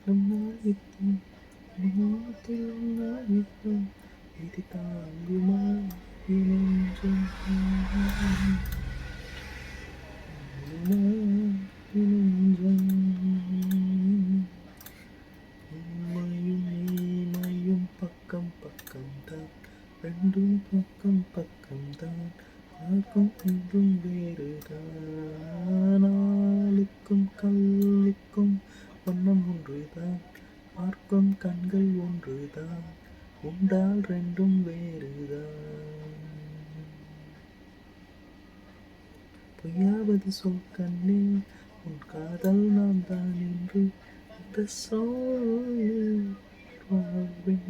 நம் நாயத்தம் மௌனத்தில் நாயத்தம் இது தாங்குமா இனஞ்சம் இனஞ்சம் உண்மையும் மெய்மையும் பக்கம் பக்கம்தான் ரெண்டும் பக்கம் பக்கம்தான் பார்க்கும் என்றும் வேறுதான் ஆளுக்கும் கல்லுக்கும் வண்ணம் ஒன்றுதான் பார்க்கும் கண்கள் ஒன்றுதான் உண்டால் ரெண்டும் வேறுதான் பொய்யாவது சொல் கண்ணே உன் காதல் நான் தான் என்று இந்த சொல் வாழ்வேன்